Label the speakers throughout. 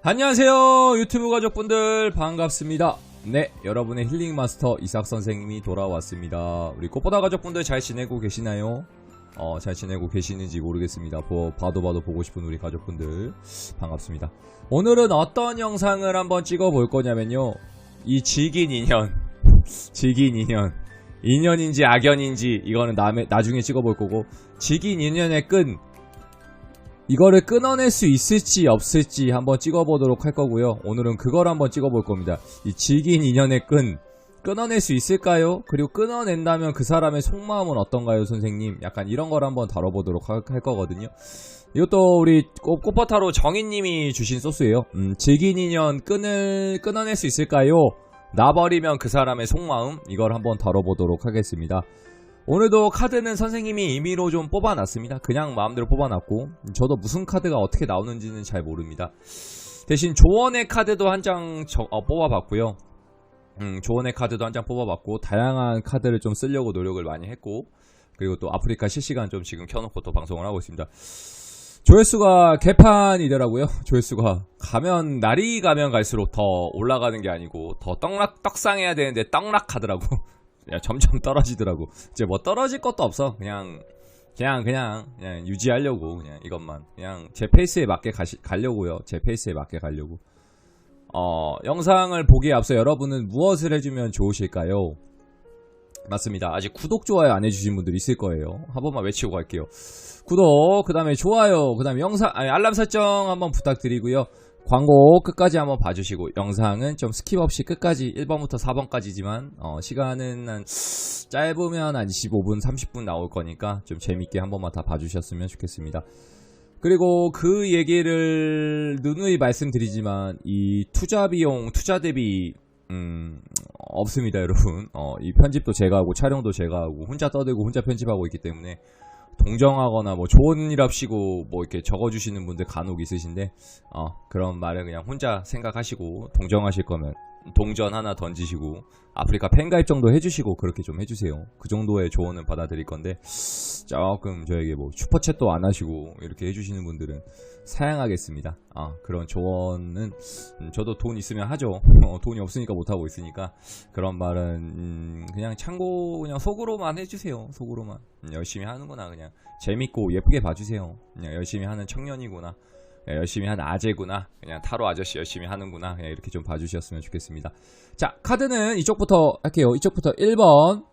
Speaker 1: 안녕하세요 유튜브 가족분들 반갑습니다. 네, 여러분의 힐링 마스터 이삭 선생님이 돌아왔습니다. 우리 꽃보다 가족분들 잘 지내고 계시나요? 잘 지내고 계시는지 모르겠습니다. 봐도 보고 싶은 우리 가족분들 반갑습니다. 오늘은 어떤 영상을 한번 찍어 볼 거냐면요, 이 질긴 인연 인연인지 악연인지 이거는 나중에 찍어 볼 거고, 질긴 인연의 끈, 이거를 끊어낼 수 있을지 없을지 한번 찍어보도록 할 거고요. 오늘은 그걸 한번 찍어볼 겁니다. 이 질긴 인연의 끈, 끊어낼 수 있을까요? 그리고 끊어낸다면 그 사람의 속마음은 어떤가요, 선생님? 약간 이런 걸 한번 다뤄보도록 할 거거든요. 이것도 우리 꽃버타로 정인님이 주신 소스예요. 질긴 인연 끊어낼 수 있을까요? 놔버리면 그 사람의 속마음, 이걸 한번 다뤄보도록 하겠습니다. 오늘도 카드는 선생님이 임의로 좀 뽑아놨습니다. 그냥 마음대로 뽑아놨고, 저도 무슨 카드가 어떻게 나오는지는 잘 모릅니다. 대신 조언의 카드도 한 장 뽑아봤고요. 조언의 카드도 한 장 뽑아봤고, 다양한 카드를 좀 쓰려고 노력을 많이 했고, 그리고 또 아프리카 실시간 좀 지금 켜놓고 또 방송을 하고 있습니다. 조회수가 개판이더라고요. 조회수가 날이 가면 갈수록 더 올라가는 게 아니고 더 떡상해야 되는데 떡락하더라고. 점점 떨어지더라고. 이제 뭐 떨어질 것도 없어. 그냥 유지하려고, 그냥 이것만 그냥 제 페이스에 맞게 가려고요. 제 페이스에 맞게 가려고. 영상을 보기에 앞서 여러분은 무엇을 해주면 좋으실까요? 맞습니다. 아직 구독, 좋아요 안 해주신 분들 있을 거예요. 한 번만 외치고 갈게요. 구독, 그 다음에 좋아요, 그 다음에 알람 설정 한번 부탁드리고요. 광고 끝까지 한번 봐주시고, 영상은 좀 스킵 없이 끝까지 1번부터 4번까지지만 시간은 한 짧으면 한 25분 30분 나올 거니까 좀 재밌게 한 번만 다 봐주셨으면 좋겠습니다. 그리고 그 얘기를 누누이 말씀드리지만 이 투자 대비 없습니다, 여러분. 이 편집도 제가 하고 촬영도 제가 하고 혼자 떠들고 혼자 편집하고 있기 때문에 동정하거나 뭐 좋은 일 합시고 뭐 이렇게 적어주시는 분들 간혹 있으신데, 그런 말을 그냥 혼자 생각하시고, 동정하실 거면 동전 하나 던지시고 아프리카 팬가입 정도 해주시고 그렇게 좀 해주세요. 그 정도의 조언은 받아들일 건데, 조금 저에게 뭐 슈퍼챗도 안 하시고 이렇게 해주시는 분들은 사양하겠습니다. 그런 조언은 저도 돈 있으면 하죠. 돈이 없으니까 못하고 있으니까 그런 말은 그냥 참고, 그냥 속으로만 해주세요. 속으로만. 열심히 하는구나, 그냥 재밌고 예쁘게 봐주세요. 그냥 열심히 하는 청년이구나, 열심히 하는 아재구나, 그냥 타로 아저씨 열심히 하는구나, 그냥 이렇게 좀 봐주셨으면 좋겠습니다. 자, 카드는 이쪽부터 할게요. 이쪽부터 1번,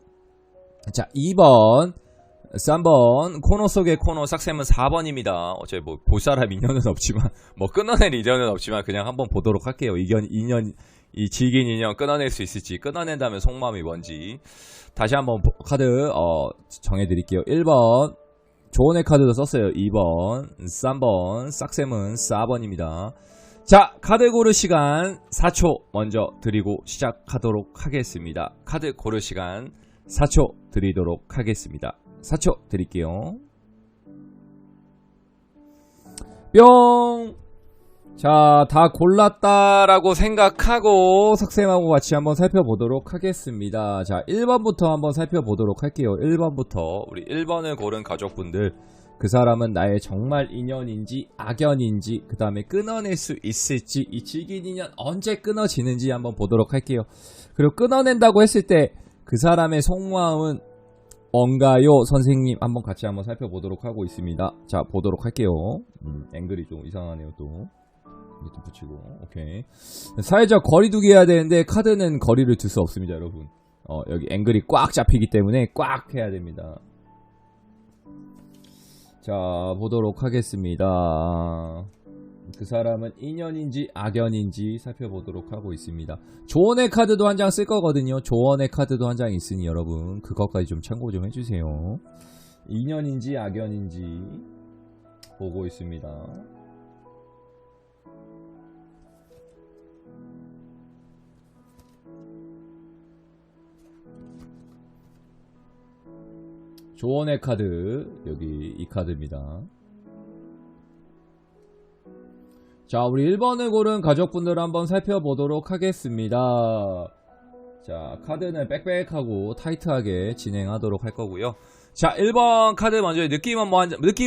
Speaker 1: 자 2번, 3번, 코너 속의 코너 싹셈은 4번입니다. 어차피 뭐 볼 사람 인연은 없지만, 뭐 끊어낼 인연은 없지만 그냥 한번 보도록 할게요. 이 질긴 인연 끊어낼 수 있을지, 끊어낸다면 속마음이 뭔지. 다시 한번 카드 정해드릴게요. 1번 조언의 카드도 썼어요. 2번, 3번, 싹셈은 4번입니다. 자, 카드 고를 시간 4초 먼저 드리고 시작하도록 하겠습니다. 카드 고를 시간 4초 드리도록 하겠습니다. 4초 드릴게요. 뿅! 자, 다 골랐다라고 생각하고 삭셈하고 같이 한번 살펴보도록 하겠습니다. 자, 1번부터 한번 살펴보도록 할게요. 1번부터 우리 1번을 고른 가족분들, 그 사람은 나의 정말 인연인지 악연인지, 그 다음에 끊어낼 수 있을지, 이 질긴 인연 언제 끊어지는지 한번 보도록 할게요. 그리고 끊어낸다고 했을 때 그 사람의 속마음은 뭔가요? 선생님 한번 같이 한번 살펴보도록 하고 있습니다. 자, 보도록 할게요. 앵글이 좀 이상하네요. 또 밑에 붙이고, 오케이. 사회적 거리두기 해야 되는데 카드는 거리를 둘 수 없습니다, 여러분. 여기 앵글이 꽉 잡히기 때문에 꽉 해야 됩니다. 자, 보도록 하겠습니다. 그 사람은 인연인지 악연인지 살펴보도록 하고 있습니다. 조언의 카드도 한 장 쓸 거거든요. 조언의 카드도 한 장 있으니 여러분 그것까지 좀 참고 좀 해주세요. 인연인지 악연인지 보고 있습니다. 조언의 카드, 여기 이 카드입니다. 자, 우리 1번을 고른 가족분들 한번 살펴보도록 하겠습니다. 자, 카드는 빽빽하고 타이트하게 진행하도록 할 거고요. 자, 1번 카드 먼저 느낌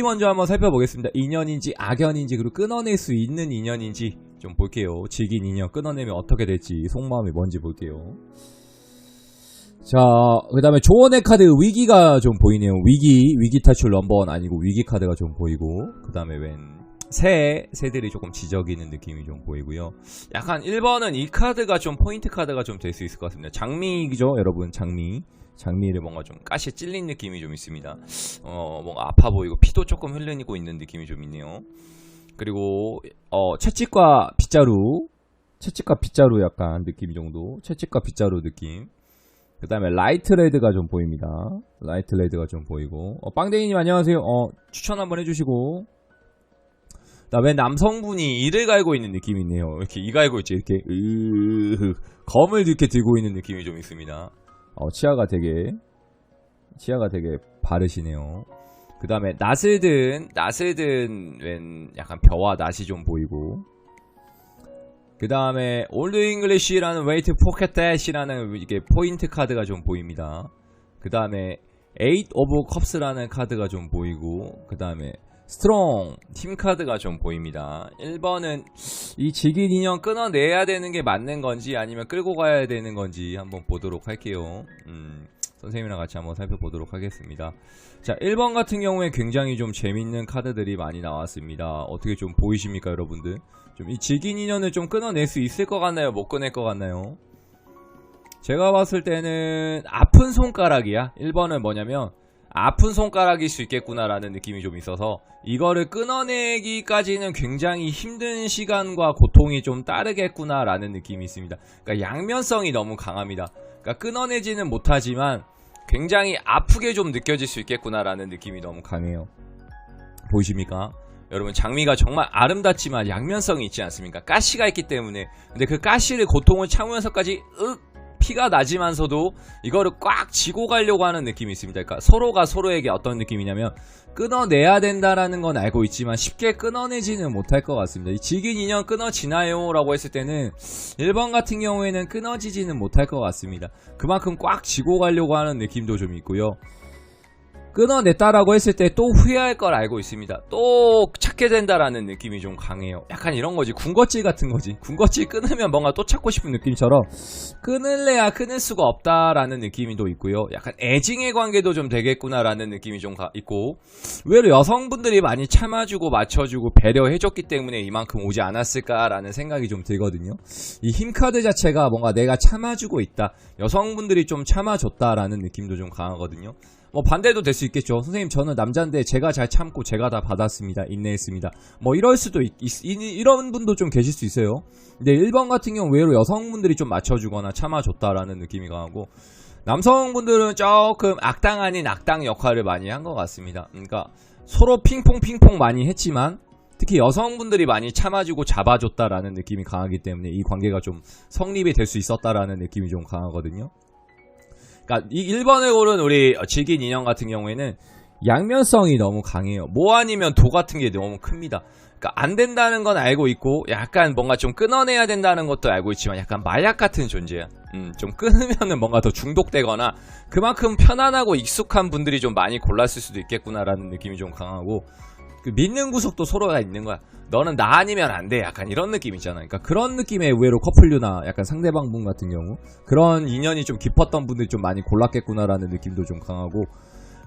Speaker 1: 먼저 한번 살펴보겠습니다. 인연인지 악연인지 그리고 끊어낼 수 있는 인연인지 좀 볼게요. 질긴 인연 끊어내면 어떻게 될지 속마음이 뭔지 볼게요. 자, 그 다음에 조언의 카드 위기가 좀 보이네요. 위기 탈출 넘버원 아니고 위기 카드가 좀 보이고, 그 다음에 새들이 조금 지저귀는 느낌이 좀 보이고요. 약간 1번은 이 카드가 좀 포인트 카드가 좀 될 수 있을 것 같습니다. 장미죠, 여러분. 장미를 뭔가 좀 가시에 찔린 느낌이 좀 있습니다. 뭔가 아파 보이고 피도 조금 흘리고 있는 느낌이 좀 있네요. 그리고 채찍과 빗자루 약간 느낌 정도. 채찍과 빗자루 느낌. 그 다음에 라이트 레드가 좀 보입니다. 라이트 레드가 좀 보이고. 빵댕이님 안녕하세요. 추천 한번 해주시고. 왜 남성분이 이를 갈고 있는 느낌이 있네요. 이렇게 이 갈고 있지. 이렇게 검을 이렇게 들고 있는 느낌이 좀 있습니다. 치아가 되게 바르시네요. 그 다음에 낫을 든 약간 벼와 낫이 좀 보이고, 그 다음에 올드 잉글리시라는 웨이트 포켓 대시라는 이게 포인트 카드가 좀 보입니다. 그 다음에 에잇 오브 컵스라는 카드가 좀 보이고, 그 다음에 스트롱 팀 카드가 좀 보입니다. 1번은 이 질긴 인연 끊어내야 되는 게 맞는 건지 아니면 끌고 가야 되는 건지 한번 보도록 할게요. 선생님이랑 같이 한번 살펴보도록 하겠습니다. 자, 1번 같은 경우에 굉장히 좀 재밌는 카드들이 많이 나왔습니다. 어떻게 좀 보이십니까, 여러분들? 좀 이 질긴 인연을 좀 끊어낼 수 있을 것 같나요? 못 끊을 것 같나요? 제가 봤을 때는 아픈 손가락이야. 1번은 뭐냐면 아픈 손가락일 수 있겠구나라는 느낌이 좀 있어서 이거를 끊어내기까지는 굉장히 힘든 시간과 고통이 좀 따르겠구나라는 느낌이 있습니다. 그러니까 양면성이 너무 강합니다. 그러니까 끊어내지는 못하지만 굉장히 아프게 좀 느껴질 수 있겠구나라는 느낌이 너무 강해요. 보이십니까? 여러분, 장미가 정말 아름답지만 양면성이 있지 않습니까? 가시가 있기 때문에. 근데 그 가시를 고통을 참으면서까지 피가 나지만서도 이거를 꽉 쥐고 가려고 하는 느낌이 있습니다. 그러니까 서로가 서로에게 어떤 느낌이냐면 끊어내야 된다라는 건 알고 있지만 쉽게 끊어내지는 못할 것 같습니다. 이 질긴 인연 끊어지나요? 라고 했을 때는 1번 같은 경우에는 끊어지지는 못할 것 같습니다. 그만큼 꽉 쥐고 가려고 하는 느낌도 좀 있고요. 끊어냈다라고 했을 때 또 후회할 걸 알고 있습니다. 또 찾게 된다라는 느낌이 좀 강해요. 약간 이런 거지. 군것질 같은 거지. 군것질 끊으면 뭔가 또 찾고 싶은 느낌처럼 끊을래야 끊을 수가 없다라는 느낌이 또 있고요. 약간 애증의 관계도 좀 되겠구나라는 느낌이 좀 있고, 의외로 여성분들이 많이 참아주고 맞춰주고 배려해줬기 때문에 이만큼 오지 않았을까라는 생각이 좀 들거든요. 이 힘카드 자체가 뭔가 내가 참아주고 있다, 여성분들이 좀 참아줬다라는 느낌도 좀 강하거든요. 뭐 반대도 될 수 있겠죠. 선생님, 저는 남자인데 제가 잘 참고 제가 다 받았습니다, 인내했습니다, 뭐 이럴 수도 이런 분도 좀 계실 수 있어요. 근데 1번 같은 경우 외로 여성분들이 좀 맞춰주거나 참아줬다라는 느낌이 강하고, 남성분들은 조금 악당 아닌 악당 역할을 많이 한 것 같습니다. 그러니까 서로 핑퐁 많이 했지만 특히 여성분들이 많이 참아주고 잡아줬다라는 느낌이 강하기 때문에 이 관계가 좀 성립이 될 수 있었다라는 느낌이 좀 강하거든요. 그러니까 이 1번을 고른 우리 질긴 인연 같은 경우에는 양면성이 너무 강해요. 뭐 아니면 도 같은 게 너무 큽니다. 그러니까 안 된다는 건 알고 있고 약간 뭔가 좀 끊어내야 된다는 것도 알고 있지만 약간 마약 같은 존재야. 좀 끊으면은 뭔가 더 중독되거나 그만큼 편안하고 익숙한 분들이 좀 많이 골랐을 수도 있겠구나라는 느낌이 좀 강하고, 그 믿는 구석도 서로가 있는 거야. 너는 나 아니면 안 돼. 약간 이런 느낌 있잖아. 그러니까 그런 느낌의 의외로 커플류나 약간 상대방 분 같은 경우 그런 인연이 좀 깊었던 분들이 좀 많이 골랐겠구나라는 느낌도 좀 강하고,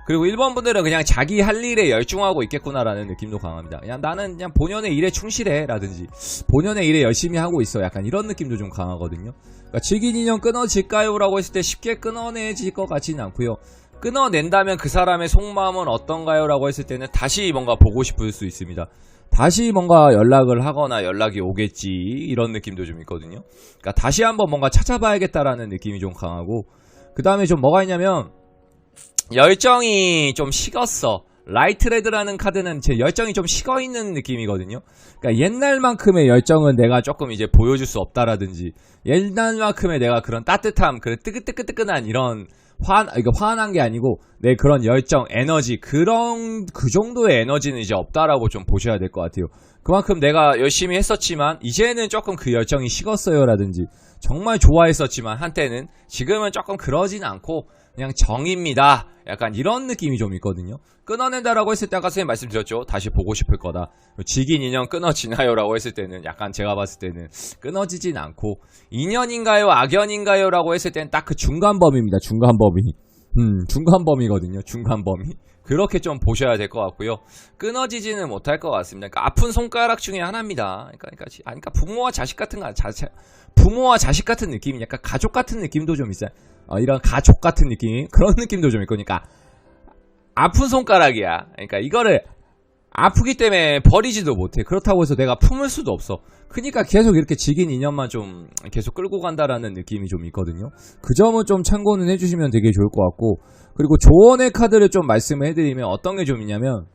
Speaker 1: 그리고 1번 분들은 그냥 자기 할 일에 열중하고 있겠구나라는 느낌도 강합니다. 그냥 나는 그냥 본연의 일에 충실해 라든지 본연의 일에 열심히 하고 있어, 약간 이런 느낌도 좀 강하거든요. 그러니까 질긴 인연 끊어질까요? 라고 했을 때 쉽게 끊어내질 것 같지는 않고요. 끊어낸다면 그 사람의 속마음은 어떤가요? 라고 했을 때는 다시 뭔가 보고 싶을 수 있습니다. 다시 뭔가 연락을 하거나 연락이 오겠지, 이런 느낌도 좀 있거든요. 그러니까 다시 한번 뭔가 찾아봐야겠다라는 느낌이 좀 강하고, 그 다음에 좀 뭐가 있냐면 열정이 좀 식었어. 라이트 레드라는 카드는 제 열정이 좀 식어있는 느낌이거든요. 그러니까 옛날만큼의 열정은 내가 조금 이제 보여줄 수 없다라든지, 옛날만큼의 내가 그런 따뜻함, 그런 뜨끈뜨끈뜨끈한 이런 이거 화난 게 아니고 내 그런 열정, 에너지 그 정도의 에너지는 이제 없다라고 좀 보셔야 될 것 같아요. 그만큼 내가 열심히 했었지만 이제는 조금 그 열정이 식었어요라든지 정말 좋아했었지만 한때는 지금은 조금 그러진 않고 그냥 정입니다. 약간 이런 느낌이 좀 있거든요. 끊어낸다라고 했을 때 아까 선생님 말씀드렸죠. 다시 보고 싶을 거다. 직인 인연 끊어지나요? 라고 했을 때는 약간 제가 봤을 때는 끊어지진 않고 인연인가요? 악연인가요? 라고 했을 때는 딱 그 중간범위입니다. 중간범위. 중간범위거든요. 중간범위. 그렇게 좀 보셔야 될 것 같고요. 끊어지지는 못할 것 같습니다. 그러니까 아픈 손가락 중에 하나입니다. 그러니까 부모와 자식 같은 거, 부모와 자식 같은 느낌이 약간 가족 같은 느낌도 좀 있어요. 이런 가족 같은 느낌, 그런 느낌도 좀 있고, 그러니까 아픈 손가락이야. 그러니까 이거를 아프기 때문에 버리지도 못해. 그렇다고 해서 내가 품을 수도 없어. 그러니까 계속 이렇게 직인 인연만 좀 계속 끌고 간다라는 느낌이 좀 있거든요. 그 점은 좀 참고는 해주시면 되게 좋을 것 같고, 그리고 조언의 카드를 좀 말씀을 해드리면 어떤 게 좀 있냐면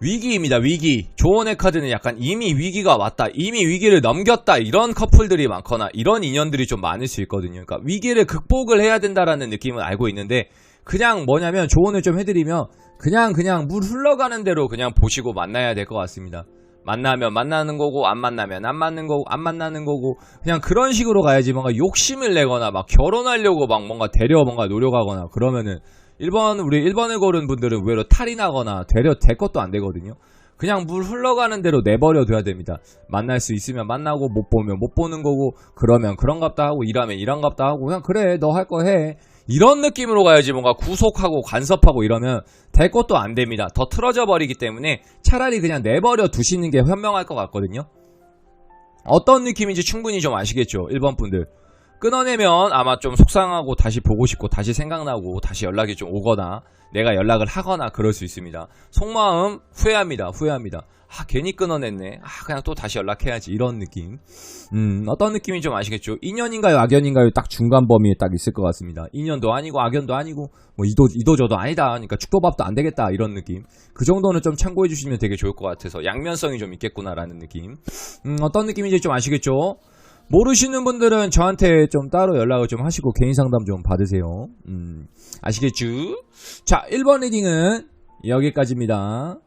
Speaker 1: 위기입니다. 위기. 조언의 카드는 약간 이미 위기가 왔다, 이미 위기를 넘겼다, 이런 커플들이 많거나 이런 인연들이 좀 많을 수 있거든요. 그러니까 위기를 극복을 해야 된다라는 느낌은 알고 있는데, 그냥 뭐냐면 조언을 좀 해드리면 그냥 물 흘러가는 대로 그냥 보시고 만나야 될 것 같습니다. 만나면 만나는 거고, 안 만나면 안 맞는 거고, 안 만나는 거고, 그냥 그런 식으로 가야지. 뭔가 욕심을 내거나 막 결혼하려고 막 뭔가 뭔가 노력하거나 그러면은 우리 1번을 고른 분들은 의외로 탈이 나거나 될 것도 안 되거든요. 그냥 물 흘러가는 대로 내버려둬야 됩니다. 만날 수 있으면 만나고, 못 보면 못 보는 거고, 그러면 그런갑다 하고, 일하면 이런갑다 하고, 그냥 그래 너 할 거 해, 이런 느낌으로 가야지. 뭔가 구속하고 간섭하고 이러면 될 것도 안 됩니다. 더 틀어져 버리기 때문에 차라리 그냥 내버려 두시는 게 현명할 것 같거든요. 어떤 느낌인지 충분히 좀 아시겠죠? 1번 분들 끊어내면 아마 좀 속상하고 다시 보고 싶고 다시 생각나고 다시 연락이 좀 오거나 내가 연락을 하거나 그럴 수 있습니다. 속마음 후회합니다. 괜히 끊어냈네. 그냥 또 다시 연락해야지, 이런 느낌. 어떤 느낌인지 좀 아시겠죠? 인연인가요? 악연인가요? 딱 중간 범위에 딱 있을 것 같습니다. 인연도 아니고 악연도 아니고 뭐 이도저도 아니다. 그러니까 죽도밥도 안 되겠다, 이런 느낌. 그 정도는 좀 참고해 주시면 되게 좋을 것 같아서 양면성이 좀 있겠구나라는 느낌. 어떤 느낌인지 좀 아시겠죠? 모르시는 분들은 저한테 좀 따로 연락을 좀 하시고 개인 상담 좀 받으세요. 아시겠죠? 자, 1번 리딩은 여기까지입니다.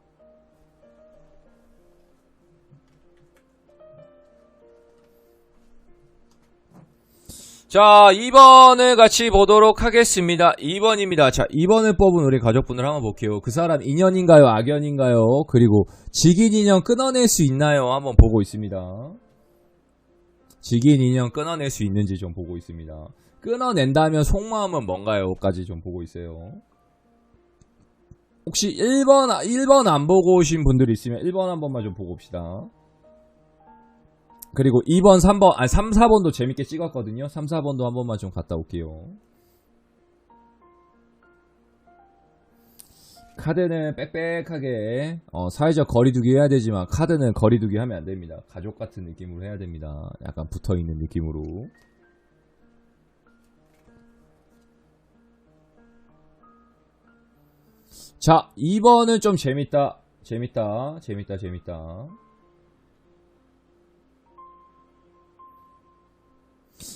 Speaker 1: 자, 2번을 같이 보도록 하겠습니다. 2번입니다. 자, 2번을 뽑은 우리 가족분들 한번 볼게요. 그 사람 인연인가요? 악연인가요? 그리고 직인 인연 끊어낼 수 있나요? 한번 보고 있습니다. 직인 인연 끊어낼 수 있는지 좀 보고 있습니다. 끊어낸다면 속마음은 뭔가요? 까지 좀 보고 있어요. 혹시 1번 안 보고 오신 분들이 있으면 1번 한 번만 좀 보고 옵시다. 그리고 2번, 3번, 3, 4번도 재밌게 찍었거든요. 3, 4번도 한 번만 좀 갔다 올게요. 카드는 빽빽하게 사회적 거리두기 해야 되지만 카드는 거리두기 하면 안 됩니다. 가족 같은 느낌으로 해야 됩니다. 약간 붙어있는 느낌으로. 자, 2번은 좀 재밌다.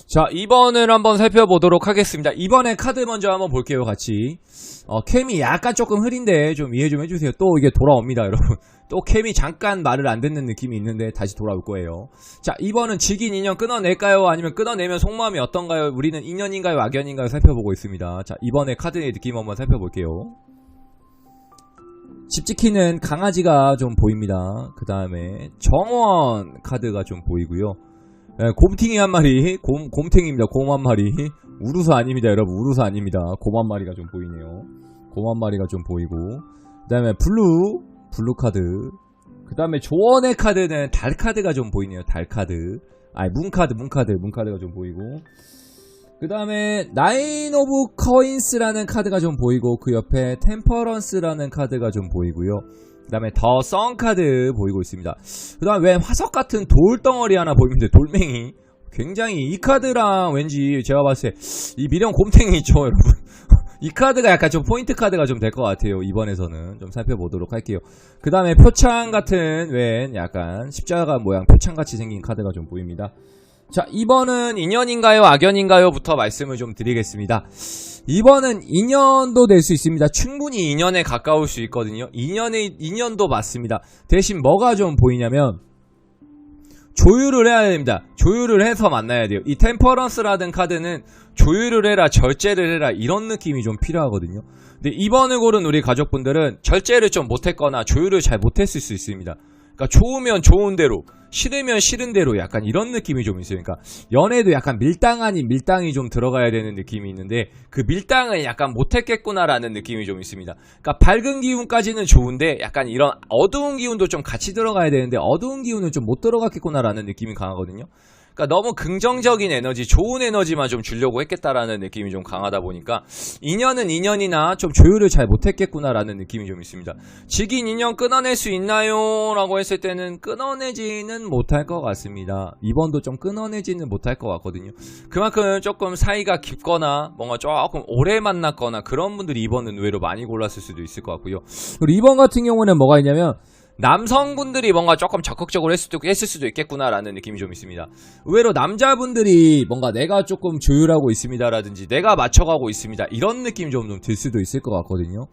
Speaker 1: 자, 2번을 한번 살펴보도록 하겠습니다. 이번에 카드 먼저 한번 볼게요, 같이. 캠이 약간 조금 흐린데 좀 이해 좀 해주세요. 또 이게 돌아옵니다, 여러분. 또 캠이 잠깐 말을 안 듣는 느낌이 있는데 다시 돌아올 거예요. 자, 2번은 직인 인연 끊어낼까요? 아니면 끊어내면 속마음이 어떤가요? 우리는 인연인가요? 악연인가요? 살펴보고 있습니다. 자, 이번에 카드의 느낌 한번 살펴볼게요. 집 지키는 강아지가 좀 보입니다. 그 다음에 정원 카드가 좀 보이고요. 네, 곰탱이 한 마리, 곰탱이입니다. 곰 한 마리. 우루스 아닙니다, 여러분. 우루스 아닙니다. 곰 한 마리가 좀 보이네요. 곰 한 마리가 좀 보이고. 그 다음에 블루 카드. 그 다음에 조언의 카드는 달 카드가 좀 보이네요. 달 카드. 문 카드가 좀 보이고. 그 다음에 나인 오브 커인스라는 카드가 좀 보이고, 그 옆에 템퍼런스라는 카드가 좀 보이고요. 그 다음에 더 썬 카드 보이고 있습니다. 그 다음에 웬 화석 같은 돌덩어리 하나 보이는데, 돌멩이. 굉장히 이 카드랑 왠지 제가 봤을 때 이 미련 곰탱이 있죠, 여러분. 이 카드가 약간 좀 포인트 카드가 좀 될 것 같아요. 이번에서는 좀 살펴보도록 할게요. 그 다음에 표창 같은 웬 약간 십자가 모양 표창같이 생긴 카드가 좀 보입니다. 자, 2번은 인연인가요 악연인가요 부터 말씀을 좀 드리겠습니다. 2번은 인연도 될 수 있습니다. 충분히 인연에 가까울 수 있거든요. 인연도 맞습니다. 대신 뭐가 좀 보이냐면 조율을 해야 됩니다. 조율을 해서 만나야 돼요. 이 템퍼런스라든 카드는 조율을 해라, 절제를 해라 이런 느낌이 좀 필요하거든요. 근데 2번을 고른 우리 가족분들은 절제를 좀 못했거나 조율을 잘 못했을 수 있습니다. 그러니까 좋으면 좋은 대로, 싫으면 싫은 대로 약간 이런 느낌이 좀 있어요. 그러니까 연애도 약간 밀당 아닌 밀당이 좀 들어가야 되는 느낌이 있는데 그 밀당을 약간 못했겠구나라는 느낌이 좀 있습니다. 그러니까 밝은 기운까지는 좋은데 약간 이런 어두운 기운도 좀 같이 들어가야 되는데 어두운 기운은 좀 못 들어갔겠구나라는 느낌이 강하거든요. 그러니까 너무 긍정적인 에너지, 좋은 에너지만 좀 주려고 했겠다라는 느낌이 좀 강하다 보니까 인연은 인연이나 좀 조율을 잘 못했겠구나라는 느낌이 좀 있습니다. 지긴 인연 끊어낼 수 있나요? 라고 했을 때는 끊어내지는 못할 것 같습니다. 2번도 좀 끊어내지는 못할 것 같거든요. 그만큼 조금 사이가 깊거나 뭔가 조금 오래 만났거나 그런 분들이 2번은 의외로 많이 골랐을 수도 있을 것 같고요. 그리고 2번 같은 경우는 뭐가 있냐면 남성분들이 뭔가 조금 적극적으로 했을 수도 있겠구나라는 느낌이 좀 있습니다. 의외로 남자분들이 뭔가 내가 조금 조율하고 있습니다라든지 내가 맞춰가고 있습니다 이런 느낌이 좀 들 수도 있을 것 같거든요.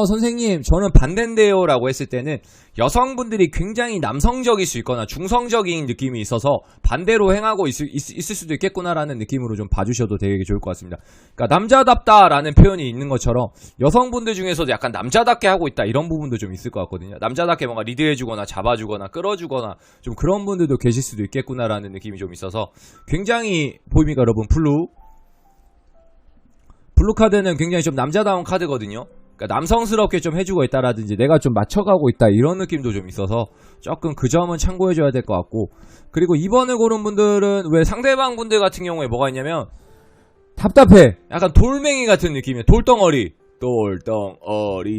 Speaker 1: 선생님 저는 반대인데요 라고 했을 때는 여성분들이 굉장히 남성적일 수 있거나 중성적인 느낌이 있어서 반대로 행하고 있을 수도 있겠구나라는 느낌으로 좀 봐주셔도 되게 좋을 것 같습니다. 그러니까 남자답다 라는 표현이 있는 것처럼 여성분들 중에서도 약간 남자답게 하고 있다 이런 부분도 좀 있을 것 같거든요. 남자답게 뭔가 리드해주거나 잡아주거나 끌어주거나 좀 그런 분들도 계실 수도 있겠구나라는 느낌이 좀 있어서 굉장히 보입니까 여러분? 블루 카드는 굉장히 좀 남자다운 카드거든요. 그러니까 남성스럽게 좀 해주고 있다라든지 내가 좀 맞춰가고 있다 이런 느낌도 좀 있어서 조금 그 점은 참고해줘야 될 것 같고, 그리고 2번을 고른 분들은 왜 상대방 분들 같은 경우에 뭐가 있냐면 답답해, 약간 돌멩이 같은 느낌이에요. 돌덩어리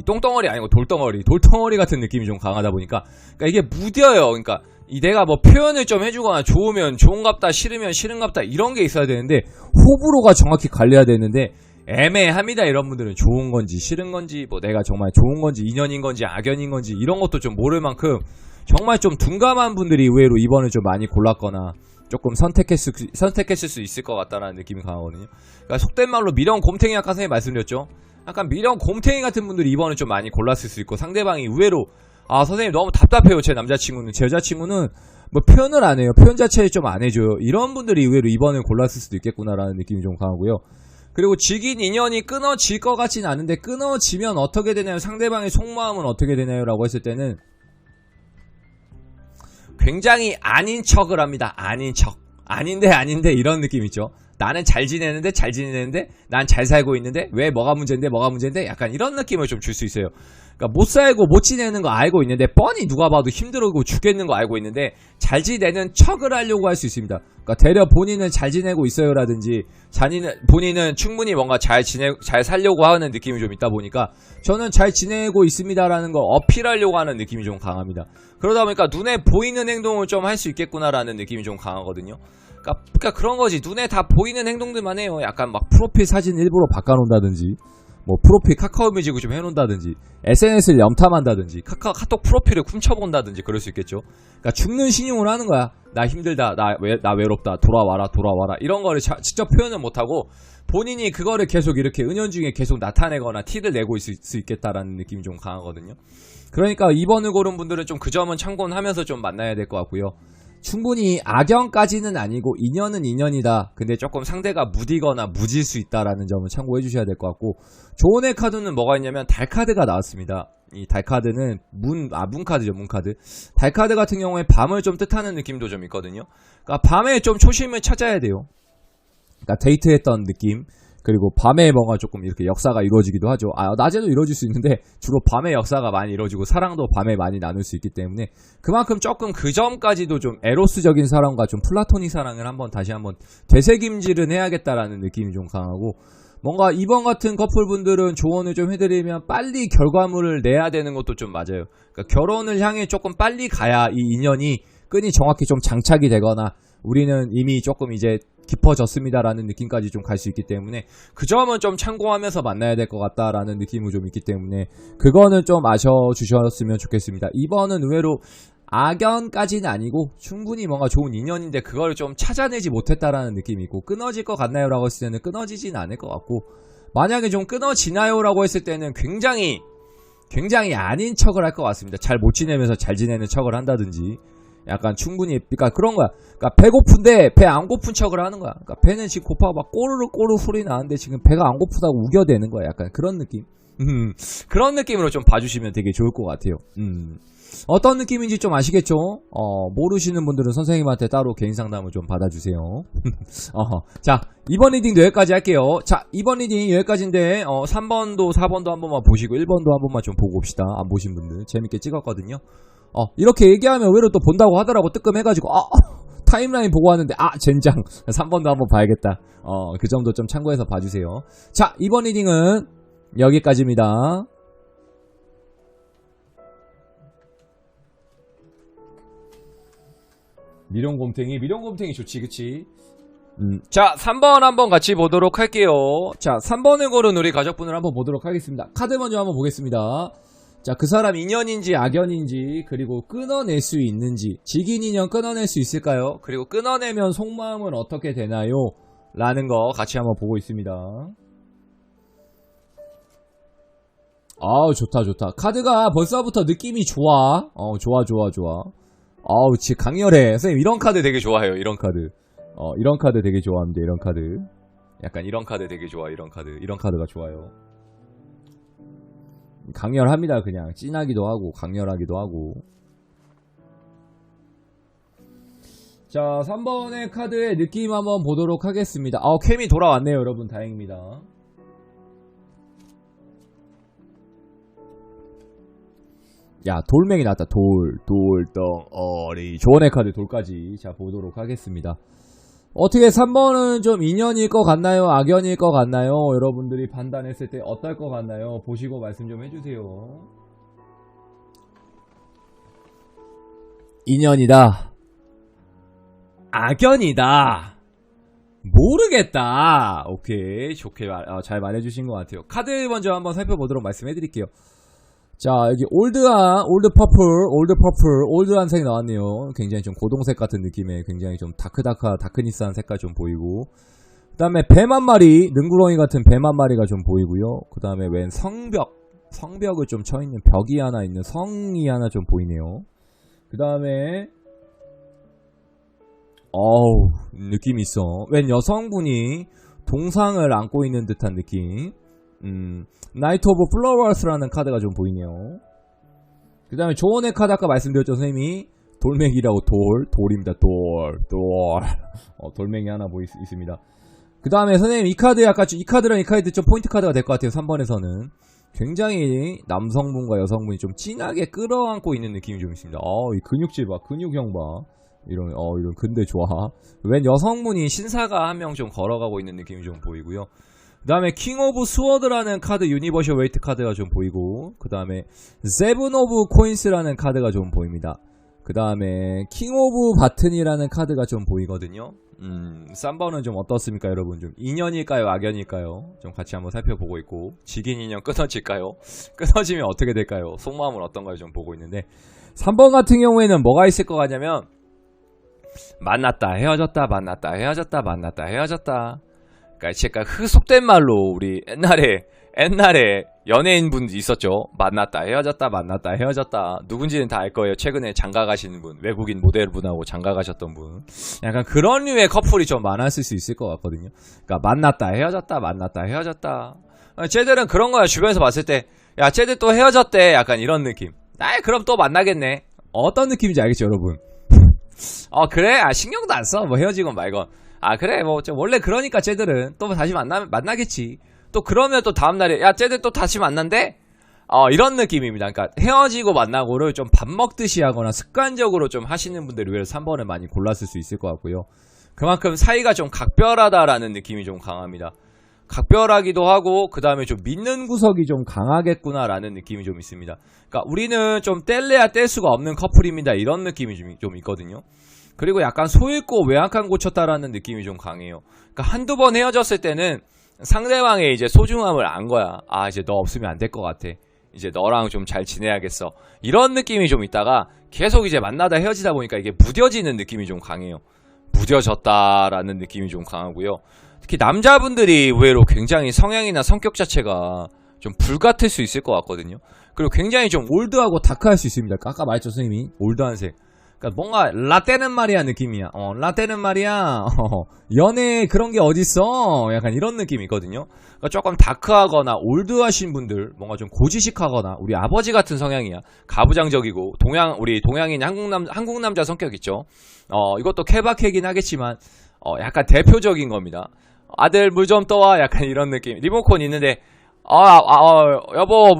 Speaker 1: 똥덩어리 아니고 돌덩어리 같은 느낌이 좀 강하다 보니까 그러니까 이게 무뎌요. 그러니까 내가 뭐 표현을 좀 해주거나 좋으면 좋은갑다 싫으면 싫은갑다 이런 게 있어야 되는데 호불호가 정확히 갈려야 되는데 애매합니다. 이런 분들은 좋은 건지 싫은 건지 뭐 내가 정말 좋은 건지 인연인 건지 악연인 건지 이런 것도 좀 모를 만큼 정말 좀 둔감한 분들이 의외로 2번을 좀 많이 골랐거나 조금 선택했을 수 있을 것 같다는 느낌이 강하거든요. 그러니까 속된 말로 미련 곰탱이 아까 선생님 말씀드렸죠. 약간 미련 곰탱이 같은 분들이 2번을 좀 많이 골랐을 수 있고 상대방이 의외로 선생님 너무 답답해요 제 남자친구는, 제 여자친구는 뭐 표현을 안 해요, 표현 자체를 좀 안 해줘요, 이런 분들이 의외로 2번을 골랐을 수도 있겠구나라는 느낌이 좀 강하고요. 그리고 지긴 인연이 끊어질 것 같진 않은데 끊어지면 어떻게 되나요? 상대방의 속마음은 어떻게 되나요? 라고 했을 때는 굉장히 아닌 척을 합니다. 아닌 척. 아닌데 이런 느낌 있죠. 나는 잘 지내는데 난 잘 살고 있는데 왜 뭐가 문제인데 약간 이런 느낌을 좀 줄 수 있어요. 그러니까 못 살고 못 지내는 거 알고 있는데 뻔히 누가 봐도 힘들고 죽겠는 거 알고 있는데 잘 지내는 척을 하려고 할 수 있습니다. 그러니까 되려 본인은 잘 지내고 있어요라든지 본인은 충분히 뭔가 잘 살려고 하는 느낌이 좀 있다 보니까 저는 잘 지내고 있습니다라는 거 어필하려고 하는 느낌이 좀 강합니다. 그러다 보니까 눈에 보이는 행동을 좀 할 수 있겠구나라는 느낌이 좀 강하거든요. 그러니까 그런 거지. 눈에 다 보이는 행동들만 해요. 약간 막 프로필 사진 일부러 바꿔놓는다든지 뭐 프로필 카카오 뮤직을 좀 해놓는다든지 SNS를 염탐한다든지 카톡 프로필을 훔쳐본다든지 그럴 수 있겠죠. 그러니까 죽는 신용을 하는 거야. 나 힘들다, 나 외롭다, 돌아와라 이런 거를 직접 표현을 못하고 본인이 그거를 계속 이렇게 은연중에 계속 나타내거나 티를 내고 있을 수 있겠다라는 느낌이 좀 강하거든요. 그러니까 2번을 고른 분들은 좀 그 점은 참고는 하면서 좀 만나야 될 것 같고요. 충분히 악연까지는 아니고 인연은 인연이다. 근데 조금 상대가 무디거나 무질 수 있다라는 점을 참고해 주셔야 될 것 같고, 조언의 카드는 뭐가 있냐면 달카드가 나왔습니다. 이 달카드는 문카드죠. 문카드. 달카드 같은 경우에 밤을 좀 뜻하는 느낌도 좀 있거든요. 그러니까 밤에 좀 초심을 찾아야 돼요. 그러니까 데이트했던 느낌, 그리고 밤에 뭔가 조금 이렇게 역사가 이루어지기도 하죠. 낮에도 이루어질 수 있는데 주로 밤에 역사가 많이 이루어지고 사랑도 밤에 많이 나눌 수 있기 때문에 그만큼 조금 그 점까지도 좀 에로스적인 사랑과 좀 플라토닉 사랑을 다시 한번 되새김질은 해야겠다라는 느낌이 좀 강하고, 뭔가 2번 같은 커플분들은 조언을 좀 해드리면 빨리 결과물을 내야 되는 것도 좀 맞아요. 그러니까 결혼을 향해 조금 빨리 가야 이 인연이 끈이 정확히 좀 장착이 되거나 우리는 이미 조금 이제 깊어졌습니다라는 느낌까지 좀 갈 수 있기 때문에 그 점은 좀 참고하면서 만나야 될 것 같다라는 느낌이 좀 있기 때문에 그거는 좀 아셔주셨으면 좋겠습니다. 2번은 의외로 악연까지는 아니고 충분히 뭔가 좋은 인연인데 그걸 좀 찾아내지 못했다라는 느낌이 있고, 끊어질 것 같나요? 라고 했을 때는 끊어지진 않을 것 같고, 만약에 좀 끊어지나요? 라고 했을 때는 굉장히 아닌 척을 할 것 같습니다. 잘 못 지내면서 잘 지내는 척을 한다든지, 약간 충분히, 그러니까 그런 거야. 그러니까 배고픈데 배 안 고픈 척을 하는 거야. 그러니까 배는 지금 고파고 막 꼬르르 소리 나는데 지금 배가 안 고프다고 우겨대는 거야. 약간 그런 느낌. 그런 느낌으로 좀 봐주시면 되게 좋을 것 같아요. 어떤 느낌인지 좀 아시겠죠? 모르시는 분들은 선생님한테 따로 개인 상담을 좀 받아주세요. 자, 이번 리딩도 여기까지 할게요. 자, 이번 리딩 여기까지인데, 3번도 4번도 한 번만 보시고 1번도 한 번만 좀 보고 봅시다. 안 보신 분들. 재밌게 찍었거든요. 이렇게 얘기하면 의외로 또 본다고 하더라고. 뜨끔해가지고, 타임라인 보고 왔는데, 젠장. 3번도 한번 봐야겠다. 그 점도 좀 참고해서 봐주세요. 자, 이번 리딩은 여기까지입니다. 미련곰탱이 좋지, 그치? 자, 3번 한번 같이 보도록 할게요. 자, 3번을 고른 우리 가족분을 한번 보도록 하겠습니다. 카드 먼저 한번 보겠습니다. 자, 그 사람 인연인지 악연인지, 그리고 끊어낼 수 있는지, 직인 인연 끊어낼 수 있을까요? 그리고 끊어내면 속마음은 어떻게 되나요? 라는 거 같이 한번 보고 있습니다. 좋다. 카드가 벌써부터 느낌이 좋아. 좋아. 진짜 강렬해. 선생님, 이런 카드 되게 좋아해요. 이런 카드. 이런 카드 되게 좋아합니다. 이런 카드. 약간 이런 카드 되게 좋아. 이런 카드가 좋아요. 강렬합니다. 그냥 진하기도 하고 강렬하기도 하고. 자, 3번의 카드의 느낌 한번 보도록 하겠습니다. 캠이 돌아왔네요. 여러분, 다행입니다. 야, 돌멩이 나왔다. 돌덩어리. 조언의 카드 돌까지. 자, 보도록 하겠습니다. 어떻게 3번은 좀 인연일 것 같나요? 악연일 것 같나요? 여러분들이 판단했을 때 어떨 것 같나요? 보시고 말씀 좀 해주세요. 인연이다. 악연이다. 모르겠다. 오케이. 좋게 잘 말해주신 것 같아요. 카드 먼저 한번 살펴보도록 말씀해드릴게요. 자, 여기 올드한 색이 나왔네요. 굉장히 좀 고동색 같은 느낌의 굉장히 좀 다크니스한 색깔 좀 보이고, 그 다음에 뱀 한 마리, 능구렁이 같은 뱀 한 마리가 좀 보이고요. 그 다음에 웬 성벽을 좀 쳐있는 벽이 하나 있는 성이 하나 좀 보이네요. 그 다음에 느낌이 있어. 웬 여성분이 동상을 안고 있는 듯한 느낌. 나이트 오브 플라워스라는 카드가 좀 보이네요. 그 다음에 조언의 카드 아까 말씀드렸죠, 선생님이. 돌멩이라고 돌입니다. 돌멩이 하나 있습니다. 그 다음에 선생님 이 카드랑 이 카드 좀 포인트 카드가 될 것 같아요. 3번에서는 굉장히 남성분과 여성분이 좀 진하게 끌어안고 있는 느낌이 좀 있습니다. 이 근육질 봐. 근육형 봐. 이런 근데 좋아. 웬 여성분이 신사가 한 명 좀 걸어가고 있는 느낌이 좀 보이고요. 그 다음에 킹 오브 스워드라는 카드, 유니버셜 웨이트 카드가 좀 보이고, 그 다음에 세븐 오브 코인스라는 카드가 좀 보입니다. 그 다음에 킹 오브 바튼이라는 카드가 좀 보이거든요. 3번은 좀 어떻습니까, 여러분? 좀 인연일까요, 악연일까요? 좀 같이 한번 살펴보고 있고, 직인 인연 끊어질까요? 끊어지면 어떻게 될까요? 속마음은 어떤가요? 좀 보고 있는데, 3번 같은 경우에는 뭐가 있을 것 같냐면, 만났다 헤어졌다 만났다 헤어졌다 만났다 헤어졌다. 그러니까 속된 말로 우리 옛날에 연예인분 있었죠. 만났다 헤어졌다 만났다 헤어졌다. 누군지는 다 알 거예요. 최근에 장가 가시는 분, 외국인 모델분하고 장가 가셨던 분. 약간 그런 류의 커플이 좀 많았을 수 있을 것 같거든요. 그러니까 만났다 헤어졌다 만났다 헤어졌다. 쟤들은 그런 거야. 주변에서 봤을 때 야 쟤들 또 헤어졌대. 약간 이런 느낌. 그럼 또 만나겠네. 어떤 느낌인지 알겠죠, 여러분? 그래? 신경도 안 써. 뭐 헤어지건 말건. 그래, 뭐, 원래 그러니까 쟤들은 또 다시 만나겠지. 또 그러면 또 다음날에, 야, 쟤들 또 다시 만난대? 이런 느낌입니다. 그러니까 헤어지고 만나고를 좀 밥 먹듯이 하거나 습관적으로 좀 하시는 분들이 의외로 3번을 많이 골랐을 수 있을 것 같고요. 그만큼 사이가 좀 각별하다라는 느낌이 좀 강합니다. 각별하기도 하고, 그 다음에 좀 믿는 구석이 좀 강하겠구나라는 느낌이 좀 있습니다. 그러니까 우리는 좀 뗄래야 뗄 수가 없는 커플입니다. 이런 느낌이 좀 있거든요. 그리고 약간 소잃고 외양간 고쳤다라는 느낌이 좀 강해요. 그러니까 한두 번 헤어졌을 때는 상대방의 이제 소중함을 안 거야. 이제 너 없으면 안 될 것 같아. 이제 너랑 좀 잘 지내야겠어. 이런 느낌이 좀 있다가 계속 이제 만나다 헤어지다 보니까 이게 무뎌지는 느낌이 좀 강해요. 무뎌졌다라는 느낌이 좀 강하고요. 특히 남자분들이 의외로 굉장히 성향이나 성격 자체가 좀 불같을 수 있을 것 같거든요. 그리고 굉장히 좀 올드하고 다크할 수 있습니다. 아까 말했죠, 선생님이. 올드한 색. 그러니까 뭔가 라떼는 말이야 느낌이야. 라떼는 말이야. 연애 그런 게 어딨어. 약간 이런 느낌이 있거든요. 그러니까 조금 다크하거나 올드하신 분들, 뭔가 좀 고지식하거나 우리 아버지 같은 성향이야. 가부장적이고 우리 동양인 한국 남자 성격 있죠. 이것도 케바케긴 하겠지만 약간 대표적인 겁니다. 아들 물 좀 떠와. 약간 이런 느낌. 리모컨 있는데 여보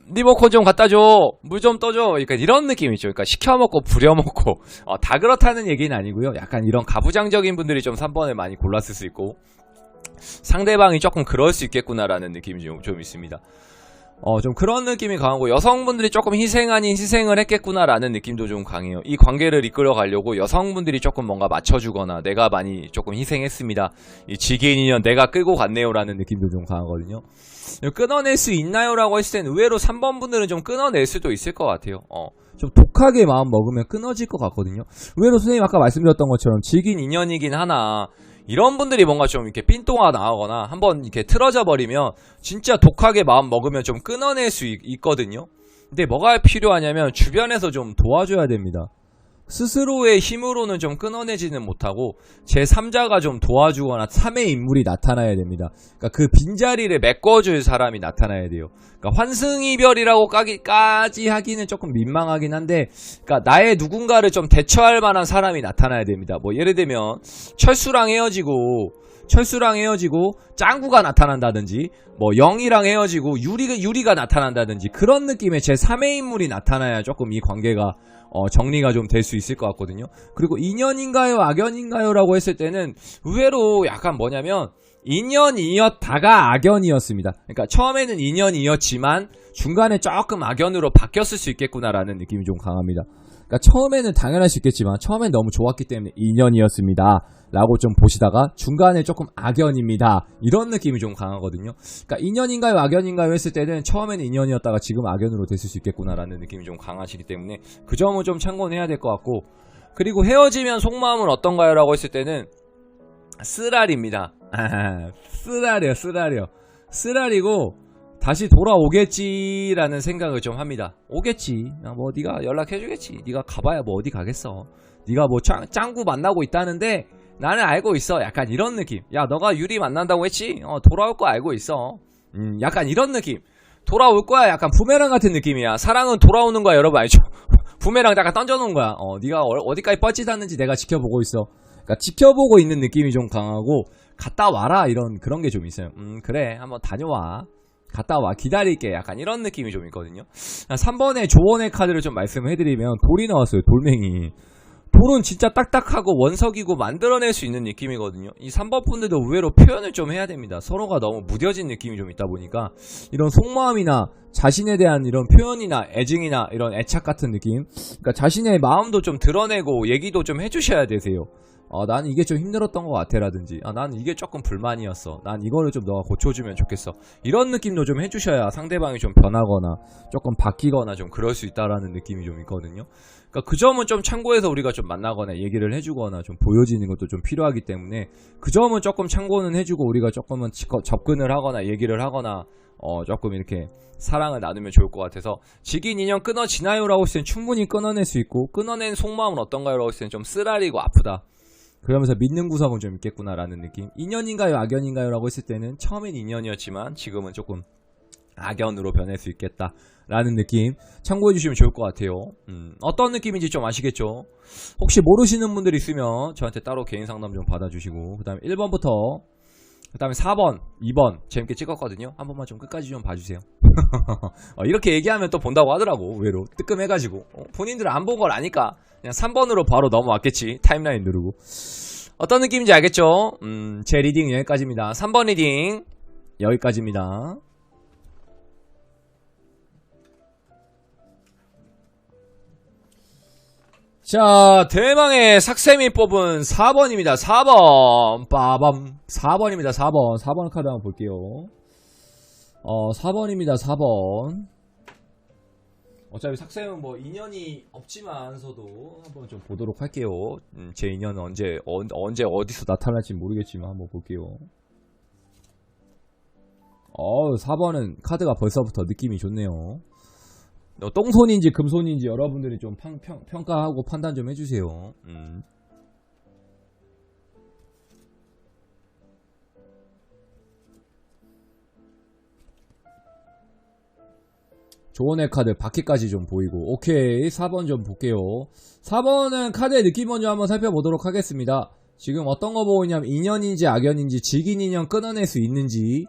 Speaker 1: 리모컨 좀 갖다 줘. 물 좀 떠줘. 그러니까 이런 느낌이죠. 그러니까 시켜먹고 부려먹고. 다 그렇다는 얘기는 아니고요. 약간 이런 가부장적인 분들이 좀 3번을 많이 골랐을 수 있고 상대방이 조금 그럴 수 있겠구나라는 느낌이 좀 있습니다. 좀 그런 느낌이 강하고 여성분들이 조금 희생 아닌 희생을 했겠구나라는 느낌도 좀 강해요. 이 관계를 이끌어 가려고 여성분들이 조금 뭔가 맞춰주거나 내가 많이 조금 희생했습니다. 이 지게인 인연 내가 끌고 갔네요라는 느낌도 좀 강하거든요. 끊어낼 수 있나요? 라고 했을 땐 의외로 3번 분들은 좀 끊어낼 수도 있을 것 같아요. 좀 독하게 마음 먹으면 끊어질 것 같거든요. 의외로 선생님 아까 말씀드렸던 것처럼 지긴 인연이긴 하나 이런 분들이 뭔가 좀 이렇게 삔또가 나오거나 한번 이렇게 틀어져 버리면 진짜 독하게 마음 먹으면 좀 끊어낼 수 있거든요. 근데 뭐가 필요하냐면 주변에서 좀 도와줘야 됩니다. 스스로의 힘으로는 좀 끊어내지는 못하고 제3자가 좀 도와주거나 3의 인물이 나타나야 됩니다. 그러니까 그 빈자리를 메꿔줄 사람이 나타나야 돼요. 그러니까 환승이별이라고까지 하기는 조금 민망하긴 한데 그러니까 나의 누군가를 좀 대처할 만한 사람이 나타나야 됩니다. 뭐 예를 들면 철수랑 헤어지고 짱구가 나타난다든지 뭐 영이랑 헤어지고 유리가 나타난다든지 그런 느낌의 제3의 인물이 나타나야 조금 이 관계가 정리가 좀 될 수 있을 것 같거든요. 그리고 인연인가요 악연인가요 라고 했을 때는 의외로 약간 뭐냐면 인연이었다가 악연이었습니다. 그러니까 처음에는 인연이었지만 중간에 조금 악연으로 바뀌었을 수 있겠구나라는 느낌이 좀 강합니다. 그러니까 처음에는 당연할 수 있겠지만 처음엔 너무 좋았기 때문에 인연이었습니다 라고 좀 보시다가 중간에 조금 악연입니다 이런 느낌이 좀 강하거든요. 그러니까 인연인가요 악연인가요 했을 때는 처음에는 인연이었다가 지금 악연으로 됐을 수 있겠구나라는 느낌이 좀 강하시기 때문에 그 점은 좀 참고는 해야 될 것 같고 그리고 헤어지면 속마음은 어떤가요 라고 했을 때는 쓰라리입니다. 쓰라리고 다시 돌아오겠지라는 생각을 좀 합니다. 오겠지. 뭐 네가 연락해주겠지. 네가 가봐야 뭐 어디 가겠어. 네가 뭐 짱구 만나고 있다는데 나는 알고 있어. 약간 이런 느낌. 야 너가 유리 만난다고 했지? 돌아올 거 알고 있어. 약간 이런 느낌. 돌아올 거야. 약간 부메랑 같은 느낌이야. 사랑은 돌아오는 거야 여러분 알죠? 부메랑 약간 던져놓은 거야. 네가 어디까지 뻗지않는지 내가 지켜보고 있어. 그러니까 지켜보고 있는 느낌이 좀 강하고 갔다 와라 이런 그런 게 좀 있어요. 그래 한번 다녀와. 갔다 와 기다릴게 약간 이런 느낌이 좀 있거든요. 3번의 조언의 카드를 좀 말씀을 해드리면 돌이 나왔어요. 돌멩이. 돌은 진짜 딱딱하고 원석이고 만들어낼 수 있는 느낌이거든요. 이 3번 분들도 의외로 표현을 좀 해야 됩니다. 서로가 너무 무뎌진 느낌이 좀 있다 보니까 이런 속마음이나 자신에 대한 이런 표현이나 애증이나 이런 애착 같은 느낌, 그러니까 자신의 마음도 좀 드러내고 얘기도 좀 해주셔야 되세요. 난 이게 좀 힘들었던 것 같아 라든지 난 이게 조금 불만이었어. 난 이거를 좀 너가 고쳐주면 좋겠어. 이런 느낌도 좀 해주셔야 상대방이 좀 변하거나 조금 바뀌거나 좀 그럴 수 있다라는 느낌이 좀 있거든요. 그러니까 그 점은 좀 참고해서 우리가 좀 만나거나 얘기를 해주거나 좀 보여지는 것도 좀 필요하기 때문에 그 점은 조금 참고는 해주고 우리가 조금은 접근을 하거나 얘기를 하거나 조금 이렇게 사랑을 나누면 좋을 것 같아서 지긴 인연 끊어지나요? 라고 했을 땐 충분히 끊어낼 수 있고 끊어낸 속마음은 어떤가요? 라고 했을 땐 좀 쓰라리고 아프다. 그러면서 믿는 구석은 좀 있겠구나라는 느낌. 인연인가요 악연인가요 라고 했을 때는 처음엔 인연이었지만 지금은 조금 악연으로 변할 수 있겠다 라는 느낌 참고해 주시면 좋을 것 같아요. 어떤 느낌인지 좀 아시겠죠? 혹시 모르시는 분들 있으면 저한테 따로 개인 상담 좀 받아주시고 그 다음에 1번부터 그 다음에 4번 2번 재밌게 찍었거든요. 한 번만 좀 끝까지 좀 봐주세요. 이렇게 얘기하면 또 본다고 하더라고. 의외로 뜨끔해가지고 본인들은 안 본 걸 아니까 그냥 3번으로 바로 넘어왔겠지. 타임라인 누르고. 어떤 느낌인지 알겠죠? 제 리딩 여기까지입니다. 3번 리딩 여기까지입니다. 자, 대망의 삭쌤이 뽑은 4번입니다. 4번. 빠밤. 4번입니다. 4번. 4번 카드 한번 볼게요. 4번입니다. 4번. 어차피 삭쌤은 뭐 인연이 없지만서도 한번 좀 보도록 할게요. 제 인연은 언제 어디서 나타날지 모르겠지만 한번 볼게요. 4번은 카드가 벌써부터 느낌이 좋네요. 똥손인지 금손인지 여러분들이 좀 평가하고 판단 좀 해주세요. 조언의 카드 바퀴까지 좀 보이고, 오케이. 4번 좀 볼게요. 4번은 카드의 느낌 먼저 한번 살펴보도록 하겠습니다. 지금 어떤 거 보고 있냐면 인연인지 악연인지, 직인 인연 끊어낼 수 있는지,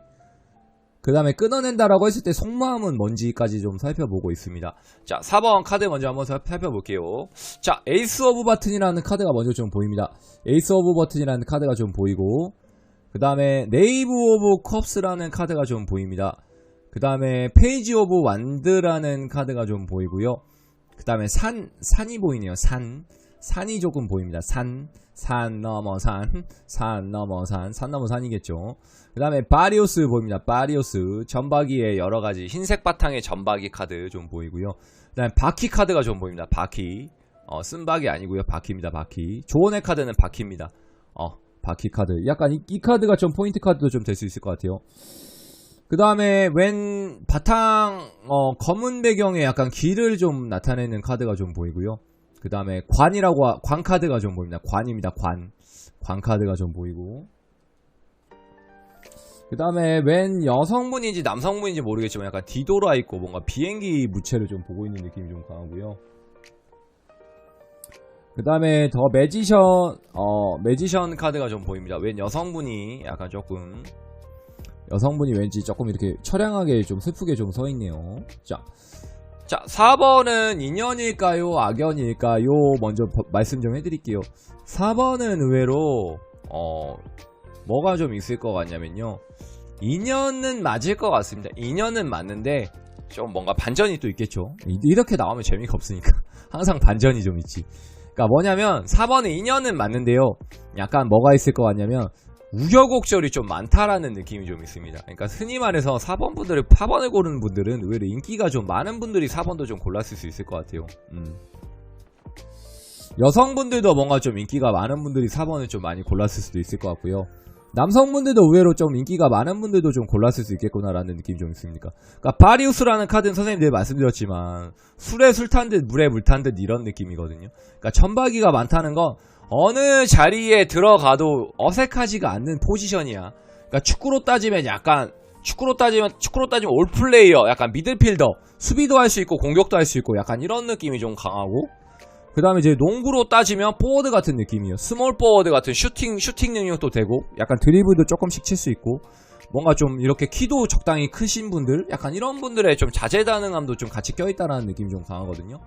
Speaker 1: 그 다음에 끊어낸다라고 했을 때 속마음은 뭔지까지 좀 살펴보고 있습니다. 자, 4번 카드 먼저 한번 살펴볼게요. 자, 에이스 오브 버튼이라는 카드가 먼저 좀 보입니다. 에이스 오브 버튼이라는 카드가 좀 보이고, 그 다음에 네이브 오브 컵스라는 카드가 좀 보입니다. 그 다음에 페이지 오브 완드라는 카드가 좀 보이고요. 그 다음에 산이 보이네요. 산이 조금 보입니다. 산 넘어 산 넘어 산이겠죠. 그 다음에 바리오스 보입니다. 바리오스 전박이의 여러가지 흰색 바탕의 전박이 카드 좀 보이고요. 그 다음에 바퀴 카드가 좀 보입니다. 바퀴 쓴박이 아니고요. 바퀴입니다. 바퀴. 조언의 카드는 바퀴입니다. 바퀴 카드. 약간 이 카드가 좀 포인트 카드도 좀 될 수 있을 것 같아요. 그 다음에 웬 바탕 검은 배경에 약간 길을 좀 나타내는 카드가 좀 보이고요. 그 다음에 관 카드가 좀 보입니다. 관입니다. 관 카드가 좀 보이고, 그 다음에 웬 여성분인지 남성분인지 모르겠지만 약간 뒤돌아 있고 뭔가 비행기 무채를 좀 보고 있는 느낌이 좀 강하고요. 그 다음에 더 매지션 카드가 좀 보입니다. 웬 여성분이 약간 조금 여성분이 왠지 조금 이렇게 처량하게 좀 슬프게 좀 서있네요. 자, 4번은 인연일까요? 악연일까요? 먼저 말씀 좀 해드릴게요. 4번은 의외로, 뭐가 좀 있을 것 같냐면요. 인연은 맞을 것 같습니다. 인연은 맞는데, 좀 뭔가 반전이 또 있겠죠. 이렇게 나오면 재미가 없으니까. 항상 반전이 좀 있지. 그러니까 뭐냐면, 4번은 인연은 맞는데요. 약간 뭐가 있을 것 같냐면, 우여곡절이 좀 많다라는 느낌이 좀 있습니다. 그러니까 흔히 말해서 4번을 고르는 분들은 의외로 인기가 좀 많은 분들이 4번도 좀 골랐을 수 있을 것 같아요. 여성분들도 뭔가 좀 인기가 많은 분들이 4번을 좀 많이 골랐을 수도 있을 것 같고요. 남성분들도 의외로 좀 인기가 많은 분들도 좀 골랐을 수 있겠구나라는 느낌이 좀 있습니다. 그러니까 바리우스라는 카드는 선생님 늘 말씀드렸지만 술에 술 탄 듯 물에 물 탄 듯 이런 느낌이거든요. 그러니까 천박이가 많다는 건 어느 자리에 들어가도 어색하지가 않는 포지션이야. 그러니까 축구로 따지면 올플레이어, 약간 미들필더, 수비도 할 수 있고 공격도 할 수 있고 약간 이런 느낌이 좀 강하고, 그 다음에 이제 농구로 따지면 포워드 같은 느낌이에요. 스몰 포워드 같은 슈팅 능력도 되고 약간 드리블도 조금씩 칠 수 있고, 뭔가 좀 이렇게 키도 적당히 크신 분들, 약간 이런 분들의 좀 자제다능함도 좀 같이 껴있다라는 느낌이 좀 강하거든요.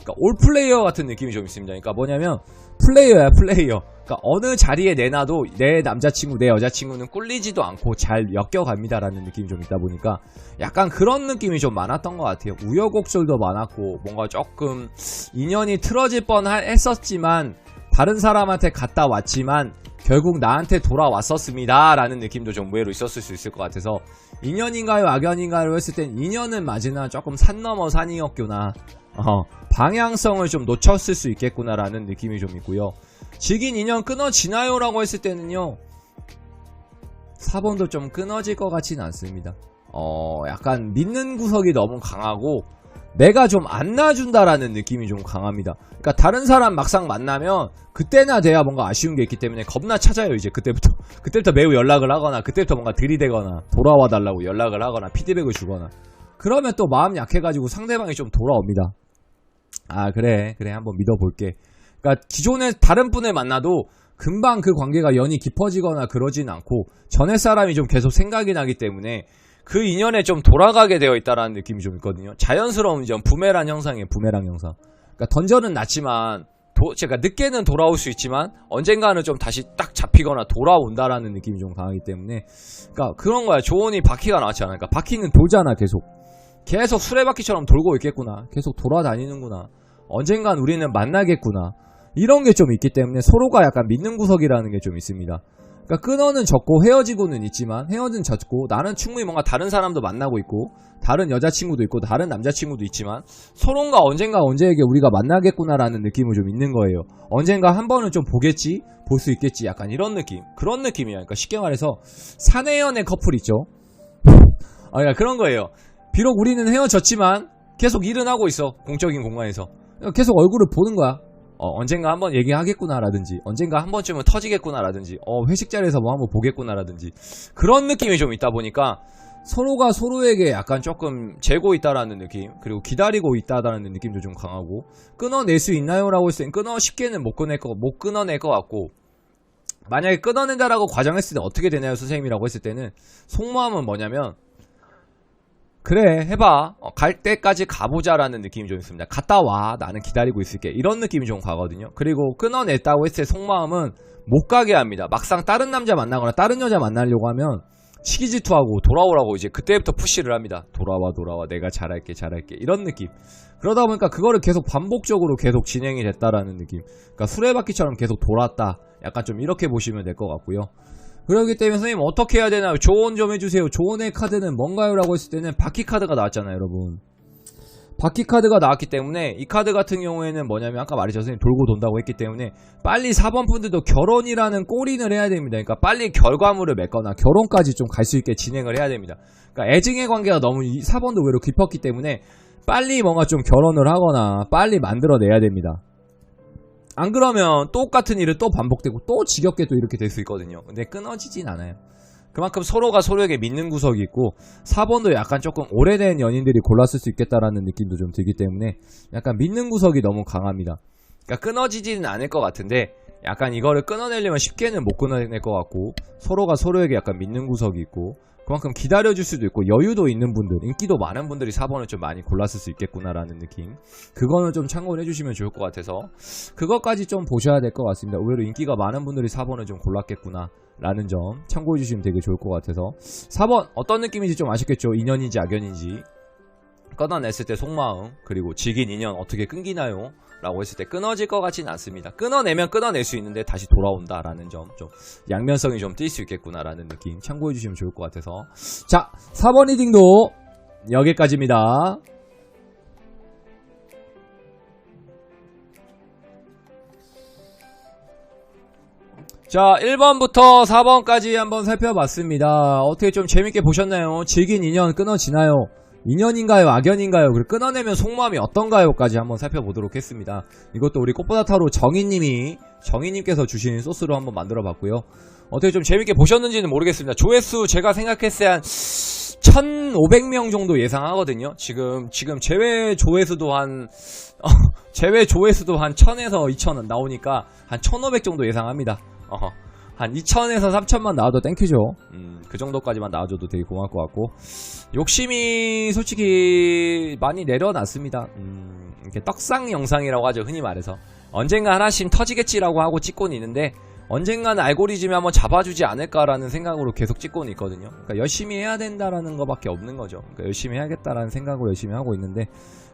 Speaker 1: 그러니까 올플레이어 같은 느낌이 좀 있습니다. 그러니까 뭐냐면 플레이어야, 플레이어. 그러니까 어느 자리에 내놔도 내 남자친구, 내 여자친구는 꿀리지도 않고 잘 엮여갑니다라는 느낌이 좀 있다 보니까 약간 그런 느낌이 좀 많았던 것 같아요. 우여곡절도 많았고 뭔가 조금 인연이 틀어질 뻔했었지만 다른 사람한테 갔다 왔지만 결국 나한테 돌아왔었습니다 라는 느낌도 좀 의외로 있었을 수 있을 것 같아서, 인연인가요 악연인가요 했을 땐 인연은 맞으나 조금 산 넘어 산이었구나, 방향성을 좀 놓쳤을 수 있겠구나 라는 느낌이 좀 있고요. 직인 인연 끊어지나요? 라고 했을 때는요, 4번도 좀 끊어질 것 같지는 않습니다. 약간 믿는 구석이 너무 강하고 내가 좀 안 놔준다라는 느낌이 좀 강합니다. 그러니까 다른 사람 막상 만나면 그때나 돼야 뭔가 아쉬운 게 있기 때문에 겁나 찾아요. 이제 그때부터 매우 연락을 하거나 그때부터 뭔가 들이대거나 돌아와 달라고 연락을 하거나 피드백을 주거나, 그러면 또 마음 약해가지고 상대방이 좀 돌아옵니다. 아 그래 한번 믿어볼게. 그러니까 기존에 다른 분을 만나도 금방 그 관계가 연이 깊어지거나 그러진 않고 전에 사람이 좀 계속 생각이 나기 때문에 그 인연에 좀 돌아가게 되어 있다라는 느낌이 좀 있거든요. 자연스러운 점, 부메랑 형상이에요. 부메랑 형상. 그러니까 던전은 낮지만 제가 늦게는 돌아올 수 있지만 언젠가는 좀 다시 딱 잡히거나 돌아온다라는 느낌이 좀 강하기 때문에, 그러니까 그런 거야. 조언이 바퀴가 나왔잖아. 그러니까 바퀴는 돌잖아. 계속 수레바퀴처럼 돌고 있겠구나. 계속 돌아다니는구나. 언젠간 우리는 만나겠구나. 이런 게 좀 있기 때문에 서로가 약간 믿는 구석이라는 게 좀 있습니다. 그러니까 끊어는 졌고 헤어지고는 있지만 헤어진 졌고 나는 충분히 뭔가 다른 사람도 만나고 있고 다른 여자친구도 있고 다른 남자친구도 있지만 서로가 언젠가 언제에게 우리가 만나겠구나라는 느낌은 좀 있는 거예요. 언젠가 한 번은 좀 보겠지, 볼 수 있겠지, 약간 이런 느낌, 그런 느낌이야. 그러니까 쉽게 말해서 사내연애 커플 있죠. 그러니까 그런 거예요. 비록 우리는 헤어졌지만 계속 일은 하고 있어. 공적인 공간에서 계속 얼굴을 보는 거야. 언젠가 한번 얘기하겠구나라든지 언젠가 한 번쯤은 터지겠구나라든지 회식 자리에서 뭐 한번 보겠구나라든지 그런 느낌이 좀 있다 보니까 서로가 서로에게 약간 조금 재고 있다라는 느낌, 그리고 기다리고 있다라는 느낌도 좀 강하고, 끊어낼 수 있나요? 라고 했을 땐 쉽게는 못 끊어낼 것 같고, 만약에 끊어낸다라고 과정했을 때 어떻게 되나요 선생님이라고 했을 때는 속마음은 뭐냐면, 그래 해봐, 갈 때까지 가보자라는 느낌이 좀 있습니다. 갔다 와, 나는 기다리고 있을게, 이런 느낌이 좀 가거든요. 그리고 끊어냈다고 했을 때 속마음은 못 가게 합니다. 막상 다른 남자 만나거나 다른 여자 만나려고 하면 시기질투하고 돌아오라고 이제 그때부터 푸시를 합니다. 돌아와 내가 잘할게 이런 느낌. 그러다 보니까 그거를 계속 반복적으로 계속 진행이 됐다라는 느낌. 그러니까 수레바퀴처럼 계속 돌았다, 약간 좀 이렇게 보시면 될 것 같고요. 그렇기 때문에 선생님 어떻게 해야 되나요? 조언 좀 해주세요. 조언의 카드는 뭔가요? 라고 했을 때는 바퀴 카드가 나왔잖아요 여러분. 바퀴 카드가 나왔기 때문에 이 카드 같은 경우에는 뭐냐면, 아까 말했죠 선생님 돌고 돈다고 했기 때문에 빨리 4번 분들도 결혼이라는 골인을 해야 됩니다. 그러니까 빨리 결과물을 맺거나 결혼까지 좀 갈 수 있게 진행을 해야 됩니다. 그러니까 애증의 관계가 너무 4번도 오히려 깊었기 때문에 빨리 뭔가 좀 결혼을 하거나 빨리 만들어내야 됩니다. 안 그러면 똑같은 일을 또 반복되고 또 지겹게 또 이렇게 될 수 있거든요. 근데 끊어지진 않아요. 그만큼 서로가 서로에게 믿는 구석이 있고, 4번도 약간 조금 오래된 연인들이 골랐을 수 있겠다라는 느낌도 좀 들기 때문에 약간 믿는 구석이 너무 강합니다. 그러니까 끊어지지는 않을 것 같은데 약간 이거를 끊어내려면 쉽게는 못 끊어낼 것 같고, 서로가 서로에게 약간 믿는 구석이 있고 그만큼 기다려줄 수도 있고 여유도 있는 분들, 인기도 많은 분들이 4번을 좀 많이 골랐을 수 있겠구나라는 느낌, 그거는 좀 참고를 해주시면 좋을 것 같아서 그것까지 좀 보셔야 될 것 같습니다. 의외로 인기가 많은 분들이 4번을 좀 골랐겠구나 라는 점 참고해주시면 되게 좋을 것 같아서. 4번 어떤 느낌인지 좀 아시겠죠? 인연인지 악연인지. 끊어냈을 때 속마음, 그리고 지긴 인연 어떻게 끊기나요? 라고 했을 때 끊어질 것 같지는 않습니다. 끊어내면 끊어낼 수 있는데 다시 돌아온다 라는 점, 좀 양면성이 좀 뛸 수 있겠구나 라는 느낌 참고해주시면 좋을 것 같아서. 자, 4번 리딩도 여기까지입니다. 자, 1번부터 4번까지 한번 살펴봤습니다. 어떻게 좀 재밌게 보셨나요? 질긴 인연 끊어지나요? 인연인가요? 악연인가요? 그리고 끊어내면 속마음이 어떤가요? 까지 한번 살펴보도록 했습니다. 이것도 우리 꽃보다 타로 정희님께서 주신 소스로 한번 만들어 봤고요. 어떻게 좀 재밌게 보셨는지는 모르겠습니다. 조회수 제가 생각했을 때 한 1,500명 정도 예상하거든요. 지금 제외 조회수도 한 1,000에서 2,000은 나오니까 한 1,500 정도 예상합니다. 한 2,000에서 3,000만 나와도 땡큐죠. 그 정도까지만 나와줘도 되게 고마울 것 같고, 욕심이 솔직히 많이 내려놨습니다. 이렇게 떡상 영상이라고 하죠, 흔히 말해서. 언젠가 하나씩 터지겠지라고 하고 찍고는 있는데 언젠가는 알고리즘이 한번 잡아주지 않을까라는 생각으로 계속 찍고는 있거든요. 그러니까 열심히 해야 된다라는 것밖에 없는 거죠. 그러니까 열심히 해야겠다라는 생각으로 열심히 하고 있는데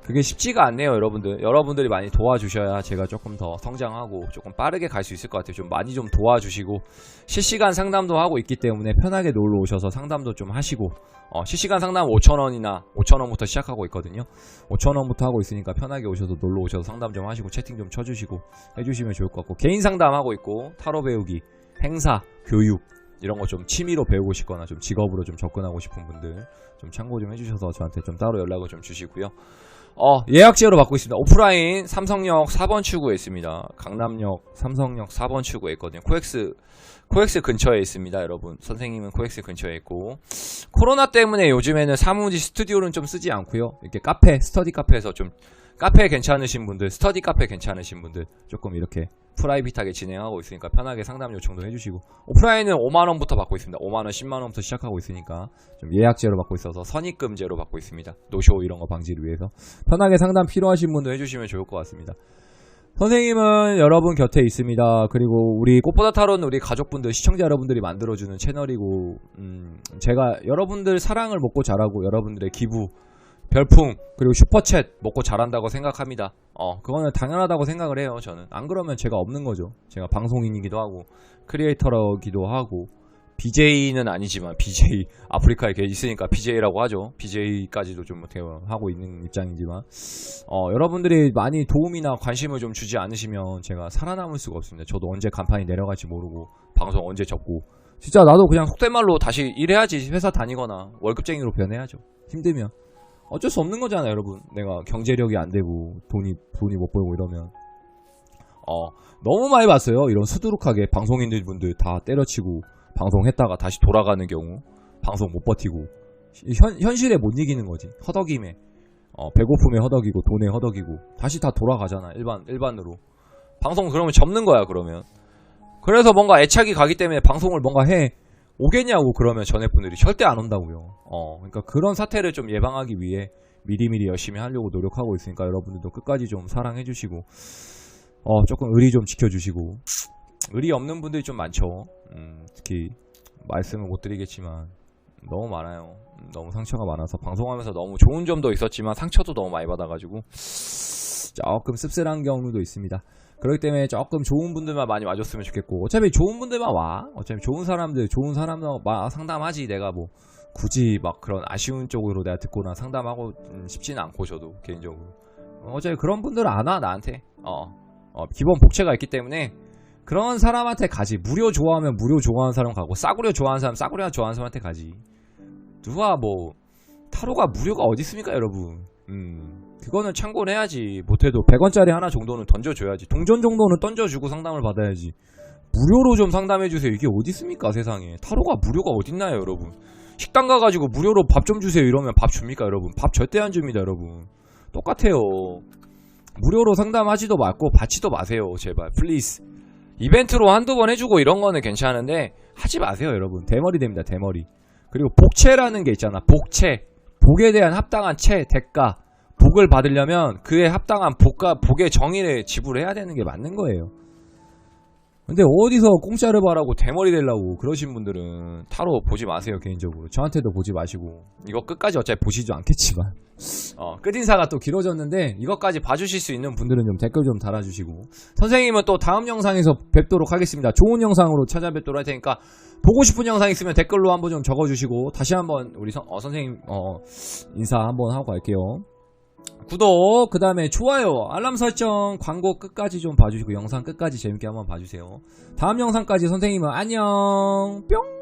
Speaker 1: 그게 쉽지가 않네요, 여러분들. 여러분들이 많이 도와주셔야 제가 조금 더 성장하고 조금 빠르게 갈 수 있을 것 같아요. 좀 많이 좀 도와주시고, 실시간 상담도 하고 있기 때문에 편하게 놀러 오셔서 상담도 좀 하시고, 실시간 상담 5,000원이나 5,000원부터 시작하고 있거든요. 5,000원부터 하고 있으니까 편하게 오셔서 놀러 오셔서 상담 좀 하시고 채팅 좀 쳐주시고 해주시면 좋을 것 같고, 개인 상담하고 있고, 타로 배우기, 행사, 교육 이런 거 좀 취미로 배우고 싶거나 좀 직업으로 좀 접근하고 싶은 분들 좀 참고 좀 해주셔서 저한테 좀 따로 연락을 좀 주시고요. 예약제로 받고 있습니다. 오프라인 삼성역 4번 출구에 있습니다. 강남역 삼성역 4번 출구에 있거든요. 코엑스 근처에 있습니다, 여러분. 선생님은 코엑스 근처에 있고, 코로나 때문에 요즘에는 사무직 스튜디오는 좀 쓰지 않고요. 이렇게 스터디 카페에서 좀, 카페 괜찮으신 분들, 스터디 카페 괜찮으신 분들 조금 이렇게 프라이빗하게 진행하고 있으니까 편하게 상담 요청도 해주시고, 오프라인은 5만원부터 받고 있습니다. 5만원, 10만원부터 시작하고 있으니까 좀 예약제로 받고 있어서 선입금제로 받고 있습니다. 노쇼 이런 거 방지를 위해서 편하게 상담 필요하신 분들 해주시면 좋을 것 같습니다. 선생님은 여러분 곁에 있습니다. 그리고 우리 꽃보다 타로는 우리 가족분들, 시청자 여러분들이 만들어주는 채널이고, 제가 여러분들 사랑을 먹고 자라고 여러분들의 기부 별풍 그리고 슈퍼챗 먹고 자란다고 생각합니다. 그거는 당연하다고 생각을 해요. 저는 안 그러면 제가 없는 거죠. 제가 방송인이기도 하고 크리에이터기도 하고 BJ는 아니지만 BJ 아프리카에 있으니까 BJ라고 하죠. BJ까지도 좀 어떻게 하고 있는 입장이지만 여러분들이 많이 도움이나 관심을 좀 주지 않으시면 제가 살아남을 수가 없습니다. 저도 언제 간판이 내려갈지 모르고 방송 언제 접고 진짜 나도 그냥 속된 말로 다시 일해야지. 회사 다니거나 월급쟁이로 변해야죠. 힘들면 어쩔 수 없는 거잖아요, 여러분. 내가 경제력이 안 되고 돈이 못 벌고 이러면 너무 많이 봤어요. 이런 수두룩하게 방송인들 분들 다 때려치고 방송했다가 다시 돌아가는 경우 방송 못 버티고 현실에 못 이기는 거지. 허덕임에 배고픔에 허덕이고 돈에 허덕이고 다시 다 돌아가잖아. 일반으로 방송 그러면 접는 거야. 그러면 그래서 뭔가 애착이 가기 때문에 방송을 뭔가 해 오겠냐고. 그러면 전에 분들이 절대 안 온다고요. 그러니까 그런 사태를 좀 예방하기 위해 미리미리 열심히 하려고 노력하고 있으니까 여러분들도 끝까지 좀 사랑해 주시고 조금 의리 좀 지켜주시고. 의리 없는 분들이 좀 많죠. 특히 말씀을 못 드리겠지만 너무 많아요. 너무 상처가 많아서 방송하면서 너무 좋은 점도 있었지만 상처도 너무 많이 받아가지고 조금 씁쓸한 경우도 있습니다. 그렇기 때문에 조금 좋은 분들만 많이 와줬으면 좋겠고, 어차피 좋은 분들만 와. 어차피 좋은 사람들 상담하지. 내가 뭐 굳이 막 그런 아쉬운 쪽으로 내가 듣거나 상담하고 싶지는 않고, 저도 개인적으로 어차피 그런 분들은 안 와 나한테. 기본 복채가 있기 때문에 그런 사람한테 가지. 무료 좋아하면 무료 좋아하는 사람 가고, 싸구려 좋아하는 사람 싸구려 좋아하는 사람한테 가지. 누가 뭐 타로가 무료가 어디 있습니까, 여러분. 그거는 참고를 해야지. 못해도 100원짜리 하나 정도는 던져줘야지. 동전 정도는 던져주고 상담을 받아야지. 무료로 좀 상담해주세요. 이게 어디 있습니까, 세상에. 타로가 무료가 어딨나요, 여러분. 식당 가가지고 무료로 밥 좀 주세요 이러면 밥 줍니까, 여러분? 밥 절대 안 줍니다, 여러분. 똑같아요. 무료로 상담하지도 말고 받지도 마세요, 제발 플리즈. 이벤트로 한두 번 해주고 이런 거는 괜찮은데 하지 마세요, 여러분. 대머리 됩니다, 대머리. 그리고 복채라는 게 있잖아. 복채. 복에 대한 합당한 대가. 복을 받으려면 그에 합당한 복의 정의를 지불해야 되는 게 맞는 거예요. 근데 어디서 공짜를 바라고 대머리 되려고 그러신 분들은 타로 보지 마세요, 개인적으로. 저한테도 보지 마시고. 이거 끝까지 어차피 보시지 않겠지만 끝인사가 또 길어졌는데 이것까지 봐주실 수 있는 분들은 좀 댓글 좀 달아주시고, 선생님은 또 다음 영상에서 뵙도록 하겠습니다. 좋은 영상으로 찾아뵙도록 할 테니까 보고 싶은 영상 있으면 댓글로 한번 좀 적어주시고, 다시 한번 우리 선생님 인사 한번 하고 갈게요. 구독, 그 다음에 좋아요, 알람 설정, 광고 끝까지 좀 봐주시고 영상 끝까지 재밌게 한번 봐주세요. 다음 영상까지 선생님은 안녕 뿅.